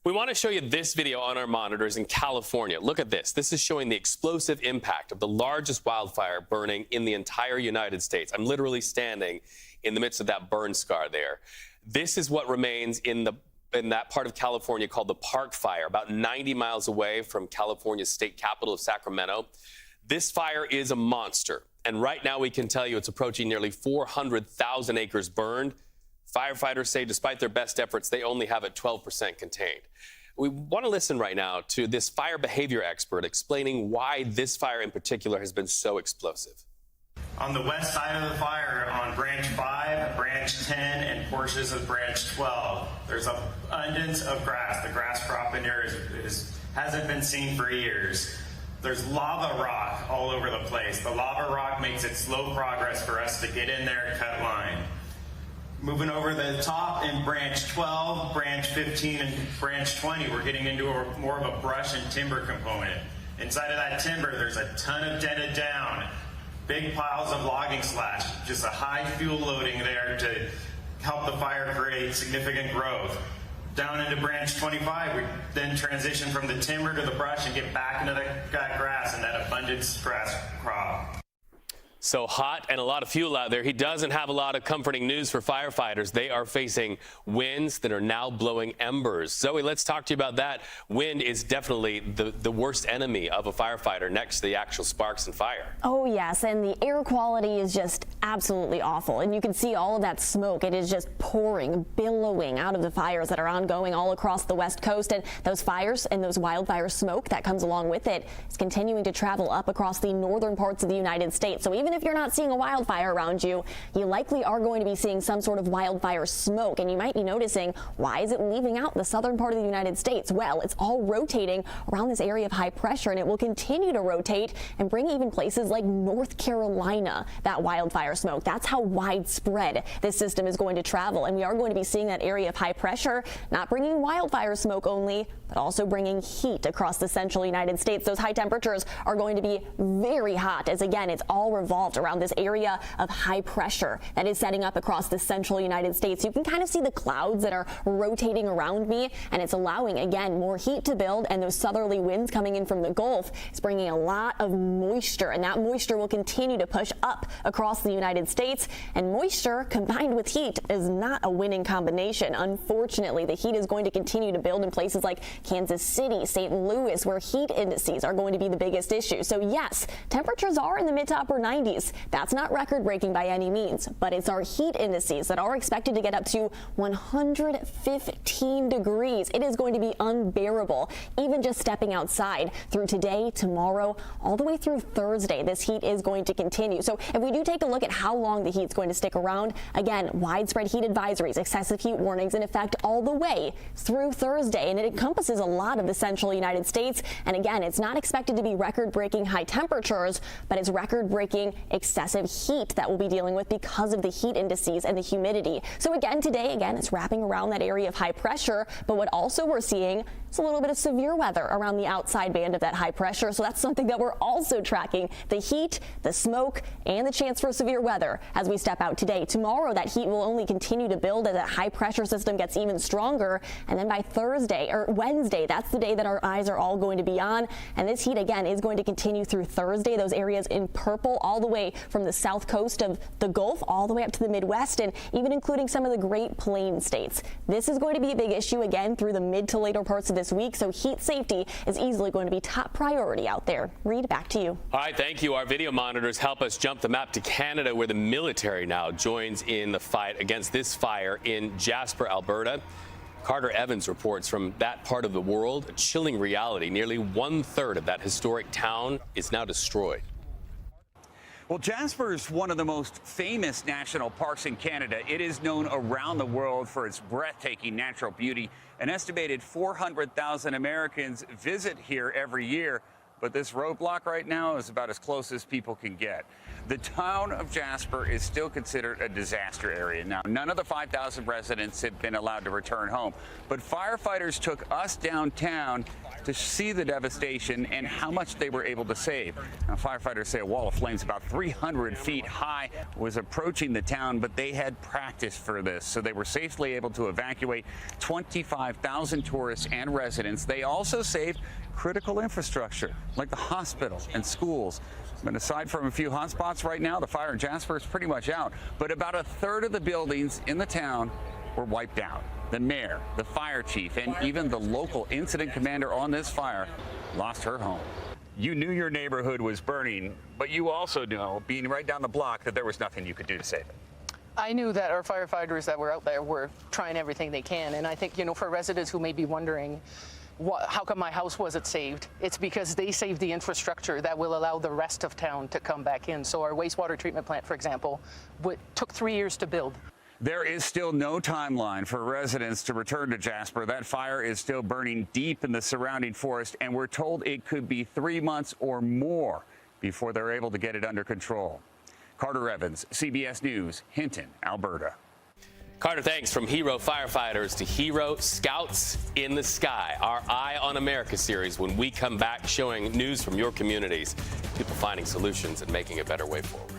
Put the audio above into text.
We want to show you this video on our monitors in California. Look at this. This is showing the explosive impact of the largest wildfire burning in the entire United States. I'm literally standing in the midst of that burn scar there. This is what remains in that part of California called the Park Fire, about 90 miles away from California's state capital of Sacramento. This fire is a monster, and right now we can tell you it's approaching nearly 400,000 acres burned. Firefighters say despite their best efforts, they only have it 12% contained. We want to listen right now to this fire behavior expert explaining why this fire in particular has been so explosive. On the west side of the fire, on branch 5, branch 10, and portions of branch 12, there's abundance of grass. The grass crop in here hasn't been seen for years. There's lava rock all over the place. The lava rock makes it slow progress for us to get in there and cut line. Moving over the top in branch 12, branch 15, and branch 20, we're getting into more of a brush and timber component. Inside of that timber, there's a ton of dented down, big piles of logging slash, just a high fuel loading there to help the fire create significant growth. Down into branch 25, we then transition from the timber to the brush and get back into that grass and that abundant grass crop. So hot and a lot of fuel out there. He doesn't have a lot of comforting news for firefighters. They are facing winds that are now blowing embers. Zoe, let's talk to you about that. Wind is definitely the worst enemy of a firefighter next to the actual sparks and fire. Oh, yes, and the air quality is just absolutely awful. And you can see all of that smoke. It is just pouring, billowing out of the fires that are ongoing all across the West Coast. And those fires and those wildfire smoke that comes along with it is continuing to travel up across the northern parts of the United States. So even if you're not seeing a wildfire around you, you likely are going to be seeing some sort of wildfire smoke. And you might be noticing, why is it leaving out the southern part of the United States? Well, it's all rotating around this area of high pressure, and it will continue to rotate and bring even places like North Carolina that wildfire smoke. That's how widespread this system is going to travel. And we are going to be seeing that area of high pressure, not bringing wildfire smoke only, but also bringing heat across the central United States. Those high temperatures are going to be very hot, as again, it's all revolved around this area of high pressure that is setting up across the central United States. You can kind of see the clouds that are rotating around me, and it's allowing, again, more heat to build, and those southerly winds coming in from the Gulf is bringing a lot of moisture, and that moisture will continue to push up across the United States. And moisture combined with heat is not a winning combination. Unfortunately, the heat is going to continue to build in places like Kansas City, St. Louis, where heat indices are going to be the biggest issue. So yes, temperatures are in the mid to upper 90s. That's not record-breaking by any means, but it's our heat indices that are expected to get up to 115 degrees. It is going to be unbearable, even just stepping outside through today, tomorrow, all the way through Thursday. This heat is going to continue. So if we do take a look at how long the heat's going to stick around, again, widespread heat advisories, excessive heat warnings in effect all the way through Thursday, and it encompasses a lot of the central United States. And again, it's not expected to be record-breaking high temperatures, but it's record-breaking excessive heat that we'll be dealing with because of the heat indices and the humidity. So again, today, it's wrapping around that area of high pressure, but what also we're seeing is a little bit of severe weather around the outside band of that high pressure. So that's something that we're also tracking: the heat, the smoke, and the chance for severe weather as we step out today. Tomorrow, that heat will only continue to build as that high pressure system gets even stronger. And then by Thursday or Wednesday, that's the day that our eyes are all going to be on. And this heat, again, is going to continue through Thursday. Those areas in purple all the way from the south coast of the Gulf all the way up to the Midwest, and even including some of the Great Plains states. This is going to be a big issue again through the mid to later parts of this week, so heat safety is easily going to be top priority out there. Reed, back to you. All right, thank you. Our video monitors help us jump the map to Canada, where the military now joins in the fight against this fire in Jasper, Alberta. Carter Evans reports from that part of the world. A chilling reality. Nearly 1/3 of that historic town is now destroyed. Well, Jasper is one of the most famous national parks in Canada. It is known around the world for its breathtaking natural beauty. An estimated 400,000 Americans visit here every year. But this roadblock right now is about as close as people can get. The town of Jasper is still considered a disaster area. Now, none of the 5,000 residents have been allowed to return home. But firefighters took us downtown to see the devastation and how much they were able to save. Now, firefighters say a wall of flames about 300 feet high was approaching the town, but they had practiced for this, so they were safely able to evacuate 25,000 tourists and residents. They also saved critical infrastructure like the hospital and schools. But aside from a few hotspots right now, the fire in Jasper is pretty much out. But about a third of the buildings in the town were wiped out. The mayor, the fire chief, and even the local incident commander on this fire lost her home. You knew your neighborhood was burning, but you also know, being right down the block, that there was nothing you could do to save it. I knew that our firefighters that were out there were trying everything they can. And I think, for residents who may be wondering, how come my house wasn't saved? It's because they saved the infrastructure that will allow the rest of town to come back in. So our wastewater treatment plant, for example, took 3 years to build. There is still no timeline for residents to return to Jasper. That fire is still burning deep in the surrounding forest, and we're told it could be 3 months or more before they're able to get it under control. Carter Evans, CBS News, Hinton, Alberta. Carter, thanks. From hero firefighters to hero scouts in the sky. Our Eye on America series, when we come back, showing news from your communities, people finding solutions and making a better way forward.